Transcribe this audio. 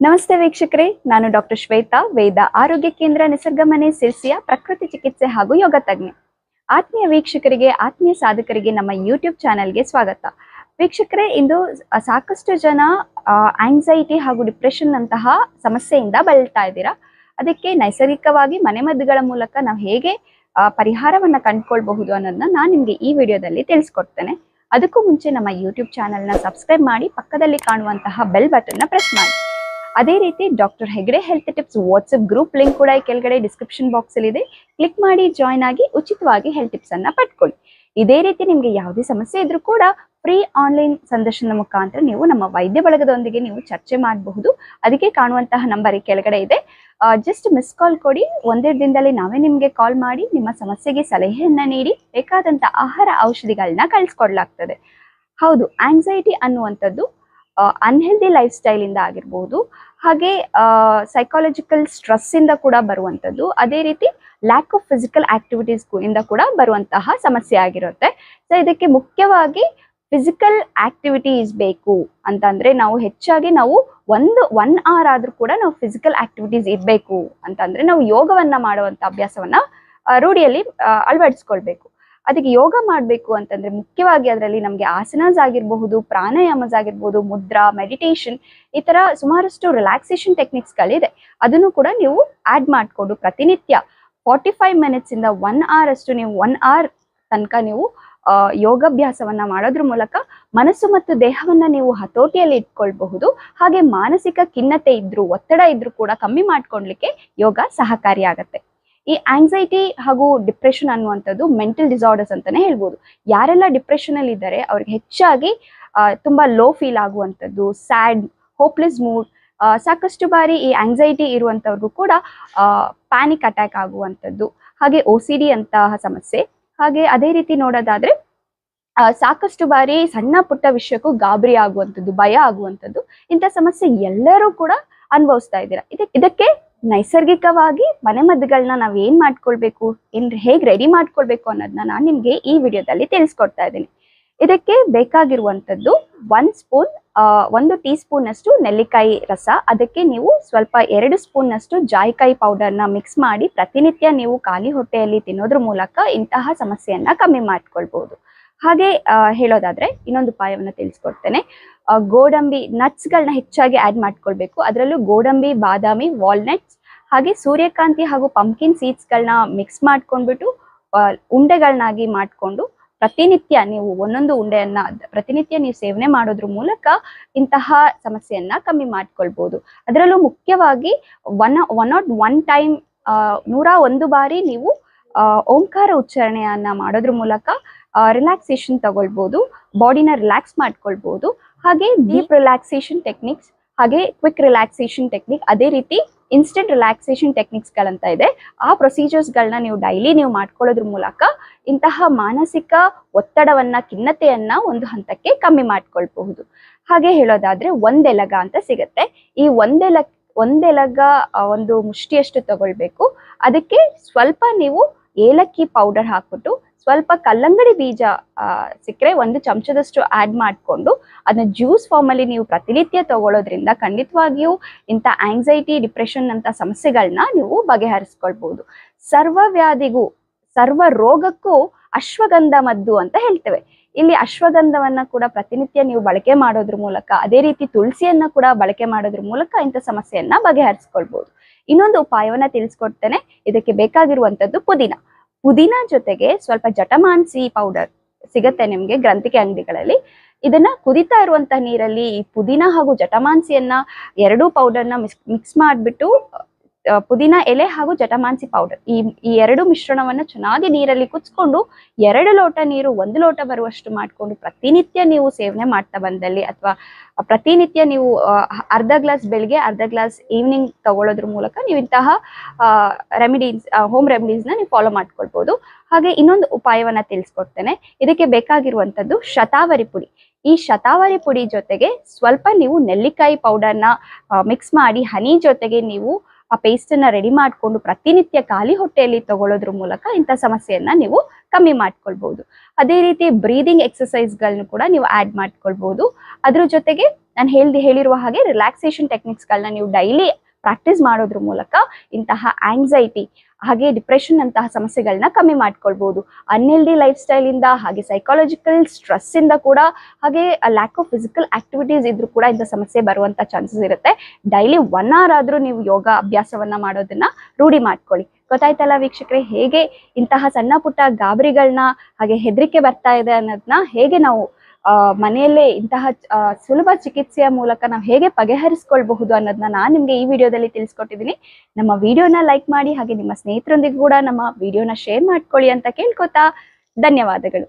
ನಮಸ್ತೆ ವೀಕ್ಷಕರೇ, ನಾನು ಡಾಕ್ಟರ್ ಶ್ವೇತಾ, ವೇದ ಆರೋಗ್ಯ ಕೇಂದ್ರ ನಿಸರ್ಗಮನೆ ಸಿರ್ಸಿಯ ಪ್ರಕೃತಿ ಚಿಕಿತ್ಸೆ ಹಾಗೂ ಯೋಗ ತಜ್ಞೆ. ಆತ್ಮೀಯ ವೀಕ್ಷಕರಿಗೆ, ಆತ್ಮೀಯ ಸಾಧಕರಿಗೆ ನಮ್ಮ ಯೂಟ್ಯೂಬ್ ಚಾನೆಲ್ಗೆ ಸ್ವಾಗತ. ವೀಕ್ಷಕರೇ, ಇಂದು ಸಾಕಷ್ಟು ಜನ ಆಂಗ್ಸೈಟಿ ಹಾಗೂ ಡಿಪ್ರೆಷನ್ ಅಂತಹ ಸಮಸ್ಯೆಯಿಂದ ಬಳಲ್ತಾ ಇದ್ದೀರಾ. ಅದಕ್ಕೆ ನೈಸರ್ಗಿಕವಾಗಿ ಮನೆಮದ್ದುಗಳ ಮೂಲಕ ನಾವು ಹೇಗೆ ಪರಿಹಾರವನ್ನ ಕಂಡುಕೊಳ್ಬಹುದು ಅನ್ನೋದನ್ನ ನಾನು ನಿಮಗೆ ಈ ವಿಡಿಯೋದಲ್ಲಿ ತಿಳಿಸ್ಕೊಡ್ತೇನೆ. ಅದಕ್ಕೂ ಮುಂಚೆ ನಮ್ಮ ಯೂಟ್ಯೂಬ್ ಚಾನೆಲ್ನ ಸಬ್ಸ್ಕ್ರೈಬ್ ಮಾಡಿ, ಪಕ್ಕದಲ್ಲಿ ಕಾಣುವಂತಹ ಬೆಲ್ ಬಟನ್ನ ಪ್ರೆಸ್ ಮಾಡಿ. ಅದೇ ರೀತಿ doctor Hegde health tips WhatsApp group link ಕೂಡ ಈ ಕೆಳಗಡೆ ಡಿಸ್ಕ್ರಿಪ್ಷನ್ ಬಾಕ್ಸ್ ಅಲ್ಲಿ ಇದೆ. ಕ್ಲಿಕ್ ಮಾಡಿ ಜಾಯ್ನ್ ಆಗಿ ಉಚಿತವಾಗಿ ಹೆಲ್ತ್ ಟಿಪ್ಸ್ ಅನ್ನ ಪಡ್ಕೊಳ್ಳಿ. ಇದೇ ರೀತಿ ನಿಮಗೆ ಯಾವುದೇ ಸಮಸ್ಯೆ ಇದ್ರೂ ಕೂಡ ಫ್ರೀ ಆನ್ಲೈನ್ ಸಂದರ್ಶನದ ಮುಖಾಂತರ ನೀವು ನಮ್ಮ ವೈದ್ಯ ಬಳಗದೊಂದಿಗೆ ನೀವು ಚರ್ಚೆ ಮಾಡಬಹುದು. ಅದಕ್ಕೆ ಕಾಣುವಂತಹ ನಂಬರ್ ಈ ಕೆಳಗಡೆ ಇದೆ. ಜಸ್ಟ್ ಮಿಸ್ ಕಾಲ್ ಕೊಡಿ. ಒಂದೇ ದಿನದಲ್ಲಿ ನಾವೇ ನಿಮಗೆ ಕಾಲ್ ಮಾಡಿ ನಿಮ್ಮ ಸಮಸ್ಯೆಗೆ ಸಲಹೆಯನ್ನ ನೀಡಿ ಬೇಕಾದಂತ ಆಹಾರ ಔಷಧಿಗಳನ್ನ ಕಳಿಸ್ಕೊಡ್ಲಾಗ್ತದೆ. ಹೌದು, ಆಂಗ್ಸೈಟಿ ಅನ್ನುವಂಥದ್ದು ಅನ್ಹೆಲ್ದಿ ಲೈಫ್ ಸ್ಟೈಲ್ ಇಂದ ಆಗಿರ್ಬೋದು, ಹಾಗೆ ಸೈಕಾಲಜಿಕಲ್ ಸ್ಟ್ರೆಸ್ ಇಂದ ಕೂಡ ಬರುವಂಥದ್ದು, ಅದೇ ರೀತಿ ಲ್ಯಾಕ್ ಆಫ್ ಫಿಸಿಕಲ್ ಆಕ್ಟಿವಿಟೀಸ್ ಇಂದ ಕೂಡ ಬರುವಂತಹ ಸಮಸ್ಯೆ ಆಗಿರುತ್ತೆ. ಸೊ ಇದಕ್ಕೆ ಮುಖ್ಯವಾಗಿ ಫಿಸಿಕಲ್ ಆಕ್ಟಿವಿಟೀಸ್ ಬೇಕು ಅಂತಂದ್ರೆ ನಾವು ಹೆಚ್ಚಾಗಿ ಒನ್ ಅವರ್ ಆದ್ರೂ ಕೂಡ ನಾವು ಫಿಸಿಕಲ್ ಆಕ್ಟಿವಿಟೀಸ್ ಇರಬೇಕು ಅಂತಂದ್ರೆ ನಾವು ಯೋಗವನ್ನ ಮಾಡುವಂತ ಅಭ್ಯಾಸವನ್ನ ರೂಢಿಯಲ್ಲಿ ಅಳವಡಿಸ್ಕೊಳ್ಬೇಕು. ಅದಕ್ಕೆ ಯೋಗ ಮಾಡಬೇಕು ಅಂತಂದ್ರೆ ಮುಖ್ಯವಾಗಿ ಅದರಲ್ಲಿ ನಮಗೆ ಆಸನಾಸ್ ಆಗಿರಬಹುದು, ಪ್ರಾಣಾಯಾಮಸ್ ಆಗಿರ್ಬೋದು, ಮುದ್ರಾ, ಮೆಡಿಟೇಷನ್, ಈ ತರ ಸುಮಾರಷ್ಟು ರಿಲ್ಯಾಕ್ಸೇಷನ್ ಟೆಕ್ನಿಕ್ಸ್ಗಳಿದೆ. ಅದನ್ನು ಕೂಡ ನೀವು ಆಡ್ ಮಾಡಿಕೊಂಡು ಪ್ರತಿನಿತ್ಯ 45 ಮಿನಿಟ್ಸ್ ಇಂದ 1 ಅವರ್ ಅಷ್ಟು ನೀವು 1 ಅವರ್ ತನಕ ನೀವು ಯೋಗಾಭ್ಯಾಸವನ್ನ ಮಾಡೋದ್ರ ಮೂಲಕ ಮನಸ್ಸು ಮತ್ತು ದೇಹವನ್ನ ನೀವು ಹತೋಟಿಯಲ್ಲಿ ಇಟ್ಕೊಳ್ಬಹುದು. ಹಾಗೆ ಮಾನಸಿಕ ಖಿನ್ನತೆ ಇದ್ರು, ಒತ್ತಡ ಇದ್ರೂ ಕೂಡ ಕಮ್ಮಿ ಮಾಡ್ಕೊಳ್ಲಿಕ್ಕೆ ಯೋಗ ಸಹಕಾರಿಯಾಗತ್ತೆ. ಈ ಆಂಗ್ಸೈಟಿ ಹಾಗೂ ಡಿಪ್ರೆಷನ್ ಅನ್ನುವಂಥದ್ದು ಮೆಂಟಲ್ ಡಿಸಾರ್ಡರ್ಸ್ ಅಂತಾನೆ ಹೇಳ್ಬೋದು. ಯಾರೆಲ್ಲ ಡಿಪ್ರೆಷನ್ ಅಲ್ಲಿ ಇದ್ದಾರೆ ಅವ್ರಿಗೆ ಹೆಚ್ಚಾಗಿ ತುಂಬಾ ಲೋ ಫೀಲ್ ಆಗುವಂಥದ್ದು, ಸ್ಯಾಡ್, ಹೋಪ್ಲೆಸ್ ಮೂಡ್, ಸಾಕಷ್ಟು ಬಾರಿ ಈ ಆಂಗ್ಸೈಟಿ ಇರುವಂತವ್ರಿಗೂ ಕೂಡ ಪ್ಯಾನಿಕ್ ಅಟ್ಯಾಕ್ ಆಗುವಂಥದ್ದು, ಹಾಗೆ OCD ಅಂತಹ ಸಮಸ್ಯೆ, ಹಾಗೆ ಅದೇ ರೀತಿ ನೋಡೋದಾದ್ರೆ ಸಾಕಷ್ಟು ಬಾರಿ ಸಣ್ಣ ಪುಟ್ಟ ವಿಷಯಕ್ಕೂ ಗಾಬರಿ ಆಗುವಂಥದ್ದು, ಭಯ ಆಗುವಂಥದ್ದು, ಇಂಥ ಸಮಸ್ಯೆ ಎಲ್ಲರೂ ಕೂಡ ಅನುಭವಿಸ್ತಾ ಇದ್ದೀರಾ. ಇದಕ್ಕೆ ನೈಸರ್ಗಿಕವಾಗಿ ಮನೆಮದ್ದುಗಳನ್ನ ನಾವ್ ಏನ್ ಮಾಡ್ಕೊಳ್ಬೇಕು, ಹೇಗೆ ರೆಡಿ ಮಾಡ್ಕೊಳ್ಬೇಕು ಅನ್ನೋದನ್ನ ನಾನು ನಿಮ್ಗೆ ಈ ವಿಡಿಯೋದಲ್ಲಿ ತಿಳಿಸ್ಕೊಡ್ತಾ ಇದ್ದೀನಿ. ಇದಕ್ಕೆ ಬೇಕಾಗಿರುವಂತದ್ದು 1 ಟೀ ಸ್ಪೂನ್ ಅಷ್ಟು ನೆಲ್ಲಿಕಾಯಿ ರಸ, ಅದಕ್ಕೆ ನೀವು ಸ್ವಲ್ಪ 2 ಸ್ಪೂನ್ ಅಷ್ಟು ಜಾಯಿಕಾಯಿ ಪೌಡರ್ನ ಮಿಕ್ಸ್ ಮಾಡಿ ಪ್ರತಿನಿತ್ಯ ನೀವು ಖಾಲಿ ಹೊಟ್ಟೆಯಲ್ಲಿ ತಿನ್ನೋದ್ರ ಮೂಲಕ ಇಂತಹ ಸಮಸ್ಯೆಯನ್ನ ಕಮ್ಮಿ ಮಾಡ್ಕೊಳ್ಬಹುದು. ಹಾಗೆ ಹೇಳೋದಾದ್ರೆ ಇನ್ನೊಂದು ಉಪಾಯವನ್ನ ತಿಳಿಸ್ಕೊಡ್ತೇನೆ. ಗೋಡಂಬಿ ನಟ್ಸ್ಗಳನ್ನ ಹೆಚ್ಚಾಗಿ ಆಡ್ ಮಾಡ್ಕೊಳ್ಬೇಕು. ಅದರಲ್ಲೂ ಗೋಡಂಬಿ, ಬಾದಾಮಿ, ವಾಲ್ನಟ್ಸ್, ಹಾಗೆ ಸೂರ್ಯಕಾಂತಿ ಹಾಗೂ ಪಂಪ್ಕಿನ್ ಸೀಡ್ಸ್ಗಳನ್ನ ಮಿಕ್ಸ್ ಮಾಡ್ಕೊಂಡ್ಬಿಟ್ಟು ಉಂಡೆಗಳನ್ನಾಗಿ ಮಾಡಿಕೊಂಡು ಪ್ರತಿನಿತ್ಯ ನೀವು ಒಂದೊಂದು ಉಂಡೆಯನ್ನ ಪ್ರತಿನಿತ್ಯ ನೀವು ಸೇವನೆ ಮಾಡೋದ್ರ ಮೂಲಕ ಇಂತಹ ಸಮಸ್ಯೆಯನ್ನ ಕಮ್ಮಿ ಮಾಡ್ಕೊಳ್ಬಹುದು. ಅದರಲ್ಲೂ ಮುಖ್ಯವಾಗಿ 101 ಟೈಮ್ 101 ಬಾರಿ ನೀವು ಓಂಕಾರ ಉಚ್ಚಾರಣೆಯನ್ನ ಮಾಡೋದ್ರ ಮೂಲಕ ರಿಲ್ಯಾಕ್ಸೇಷನ್ ತಗೊಳ್ಬಹುದು, ಬಾಡಿನ ರಿಲ್ಯಾಕ್ಸ್ ಮಾಡ್ಕೊಳ್ಬಹುದು. ಹಾಗೆ ಡೀಪ್ ರಿಲ್ಯಾಕ್ಸೇಷನ್ ಟೆಕ್ನಿಕ್ಸ್, ಹಾಗೆ ಕ್ವಿಕ್ ರಿಲ್ಯಾಕ್ಸೇಷನ್ ಟೆಕ್ನಿಕ್, ಅದೇ ರೀತಿ ಇನ್ಸ್ಟೆಂಟ್ ರಿಲ್ಯಾಕ್ಸೇಷನ್ ಟೆಕ್ನಿಕ್ಸ್ ಗಳಂತ ಇದೆ. ಆ ಪ್ರೊಸೀಜರ್ಸ್ ಗಳನ್ನ ನೀವು ಡೈಲಿ ನೀವು ಮಾಡ್ಕೊಳ್ಳೋದ್ರ ಮೂಲಕ ಇಂತಹ ಮಾನಸಿಕ ಒತ್ತಡವನ್ನ, ಖಿನ್ನತೆಯನ್ನ ಒಂದು ಹಂತಕ್ಕೆ ಕಮ್ಮಿ ಮಾಡ್ಕೊಳ್ಬಹುದು. ಹಾಗೆ ಹೇಳೋದಾದ್ರೆ ಒಂದೆಲಗ ಅಂತ ಸಿಗತ್ತೆ. ಈ ಒಂದೆಲಗ ಒಂದು ಮುಷ್ಟಿಯಷ್ಟು ತಗೊಳ್ಬೇಕು. ಅದಕ್ಕೆ ಸ್ವಲ್ಪ ನೀವು ಏಲಕ್ಕಿ ಪೌಡರ್ ಹಾಕ್ಬಿಟ್ಟು ಸ್ವಲ್ಪ ಕಲ್ಲಂಗಡಿ ಬೀಜ ಸಿಕ್ಕರೆ 1 ಚಮಚದಷ್ಟು ಆಡ್ ಮಾಡಿಕೊಂಡು ಅದನ್ನ ಜ್ಯೂಸ್ ಫಾರ್ಮ್ ಅಲ್ಲಿ ನೀವು ಪ್ರತಿನಿತ್ಯ ತಗೊಳ್ಳೋದ್ರಿಂದ ಖಂಡಿತವಾಗಿಯೂ ಇಂಥ ಆಂಗ್ಸೈಟಿ, ಡಿಪ್ರೆಷನ್ ಅಂತ ಸಮಸ್ಯೆಗಳನ್ನ ನೀವು ಬಗೆಹರಿಸ್ಕೊಳ್ಬಹುದು. ಸರ್ವ ರೋಗಕ್ಕೂ ಅಶ್ವಗಂಧ ಮದ್ದು ಅಂತ ಹೇಳ್ತೇವೆ. ಇಲ್ಲಿ ಅಶ್ವಗಂಧವನ್ನ ಕೂಡ ಪ್ರತಿನಿತ್ಯ ನೀವು ಬಳಕೆ ಮಾಡೋದ್ರ ಮೂಲಕ, ಅದೇ ರೀತಿ ತುಳಸಿಯನ್ನ ಕೂಡ ಬಳಕೆ ಮಾಡೋದ್ರ ಮೂಲಕ ಇಂಥ ಸಮಸ್ಯೆಯನ್ನ ಬಗೆಹರಿಸ್ಕೊಳ್ಬಹುದು. ಇನ್ನೊಂದು ಉಪಾಯವನ್ನ ತಿಳಿಸ್ಕೊಡ್ತೇನೆ. ಇದಕ್ಕೆ ಬೇಕಾಗಿರುವಂತದ್ದು ಪುದೀನ ಜೊತೆಗೆ ಸ್ವಲ್ಪ ಜಟಮಾಂಸಿ ಪೌಡರ್ ಸಿಗತ್ತೆ ನಿಮ್ಗೆ ಗ್ರಂಥಿಕೆ ಅಂಗಡಿಗಳಲ್ಲಿ. ಇದನ್ನ ಕುದಿತಾ ಇರುವಂತಹ ನೀರಲ್ಲಿ ಈ ಪುದೀನ ಹಾಗೂ ಜಟಮಾಂಸಿಯನ್ನ 2 ಪೌಡರ್ನ ಮಿಕ್ಸ್ ಮಾಡಿಬಿಟ್ಟು ಪುದೀನ ಎಲೆ ಹಾಗೂ ಜಟಮಾಂಸಿ ಪೌಡರ್ ಈ 2 ಮಿಶ್ರಣವನ್ನ ಚೆನ್ನಾಗಿ ನೀರಲ್ಲಿ ಕುದಿಸ್ಕೊಂಡು 2 ಲೋಟ ನೀರು 1 ಲೋಟ ಬರುವಷ್ಟು ಮಾಡ್ಕೊಂಡು ಪ್ರತಿನಿತ್ಯ ನೀವು ಸೇವನೆ ಮಾಡ್ತಾ ಬಂದಲ್ಲಿ, ಅಥವಾ ಪ್ರತಿನಿತ್ಯ ನೀವು ಅರ್ಧ ಗ್ಲಾಸ್ ಬೆಳಿಗ್ಗೆ, ಅರ್ಧ ಗ್ಲಾಸ್ ಈವ್ನಿಂಗ್ ತಗೊಳ್ಳೋದ್ರ ಮೂಲಕ ನೀವು ಇಂತಹ ಹೋಮ್ ರೆಮಿಡೀಸ್ನ ನೀವು ಫಾಲೋ ಮಾಡ್ಕೊಳ್ಬಹುದು. ಹಾಗೆ ಇನ್ನೊಂದು ಉಪಾಯವನ್ನ ತಿಳಿಸ್ಕೊಡ್ತೇನೆ. ಇದಕ್ಕೆ ಬೇಕಾಗಿರುವಂತದ್ದು ಶತಾವರಿ ಪುಡಿ. ಈ ಶತಾವರಿ ಪುಡಿ ಜೊತೆಗೆ ಸ್ವಲ್ಪ ನೀವು ನೆಲ್ಲಿಕಾಯಿ ಪೌಡರ್ನ ಮಿಕ್ಸ್ ಮಾಡಿ ಹನಿ ಜೊತೆಗೆ ನೀವು ಆ ಪೇಸ್ಟ್ ಅನ್ನ ರೆಡಿ ಮಾಡ್ಕೊಂಡು ಪ್ರತಿನಿತ್ಯ ಖಾಲಿ ಹೊಟ್ಟೆಯಲ್ಲಿ ತಗೊಳ್ಳೋದ್ರ ಮೂಲಕ ಇಂಥ ಸಮಸ್ಯೆಯನ್ನ ನೀವು ಕಮ್ಮಿ ಮಾಡ್ಕೊಳ್ಬಹುದು. ಅದೇ ರೀತಿ ಬ್ರೀದಿಂಗ್ ಎಕ್ಸರ್ಸೈಸ್ ಗಳನ್ನು ಕೂಡ ನೀವು ಆಡ್ ಮಾಡ್ಕೊಳ್ಬಹುದು. ಅದ್ರ ಜೊತೆಗೆ ನಾನು ಹೇಳಿರುವ ಹಾಗೆ ರಿಲ್ಯಾಕ್ಸೇಷನ್ ಟೆಕ್ನಿಕ್ಸ್ಗಳನ್ನ ನೀವು ಡೈಲಿ ಪ್ರಾಕ್ಟೀಸ್ ಮಾಡೋದ್ರ ಮೂಲಕ ಇಂತಹ ಆಂಗ್ಸೈಟಿ ಹಾಗೆ ಡಿಪ್ರೆಷನ್ ಅಂತಹ ಸಮಸ್ಯೆಗಳನ್ನ ಕಮ್ಮಿ ಮಾಡ್ಕೊಳ್ಬಹುದು. ಅನ್ಹೆಲ್ದಿ ಲೈಫ್ ಸ್ಟೈಲ್ ಇಂದ ಹಾಗೆ ಸೈಕಾಲಜಿಕಲ್ ಸ್ಟ್ರೆಸ್ ಇಂದ ಕೂಡ ಹಾಗೆ ಲ್ಯಾಕ್ ಆಫ್ ಫಿಸಿಕಲ್ ಆಕ್ಟಿವಿಟೀಸ್ ಇದ್ರೂ ಕೂಡ ಇಂಥ ಸಮಸ್ಯೆ ಬರುವಂತ ಚಾನ್ಸಸ್ ಇರುತ್ತೆ. ಡೈಲಿ 1 hour ಆದ್ರೂ ನೀವು ಯೋಗ ಅಭ್ಯಾಸವನ್ನ ಮಾಡೋದನ್ನ ರೂಢಿ ಮಾಡ್ಕೊಳ್ಳಿ. ಗೊತ್ತಾಯ್ತಲ್ಲ ವೀಕ್ಷಕರೇ, ಹೇಗೆ ಇಂತಹ ಸಣ್ಣ ಪುಟ್ಟ ಗಾಬರಿಗಳನ್ನ ಹಾಗೆ ಹೆದರಿಕೆ ಬರ್ತಾ ಇದೆ ಅನ್ನೋದನ್ನ ಹೇಗೆ ನಾವು ಮನೆಯಲ್ಲೇ ಇಂತಹ ಸುಲಭ ಚಿಕಿತ್ಸೆಯ ಮೂಲಕ ನಾವು ಹೇಗೆ ಬಗೆಹರಿಸ್ಕೊಳ್ಬಹುದು ಅನ್ನೋದನ್ನ ನಾನು ನಿಮ್ಗೆ ಈ ವಿಡಿಯೋದಲ್ಲಿ ತಿಳಿಸ್ಕೊಟ್ಟಿದ್ದೀನಿ. ನಮ್ಮ ವಿಡಿಯೋನ ಲೈಕ್ ಮಾಡಿ ಹಾಗೆ ನಿಮ್ಮ ಸ್ನೇಹಿತರೊಂದಿಗೆ ಕೂಡ ನಮ್ಮ ವಿಡಿಯೋನ ಶೇರ್ ಮಾಡ್ಕೊಳ್ಳಿ ಅಂತ ಕೇಳ್ಕೊತಾ ಧನ್ಯವಾದಗಳು.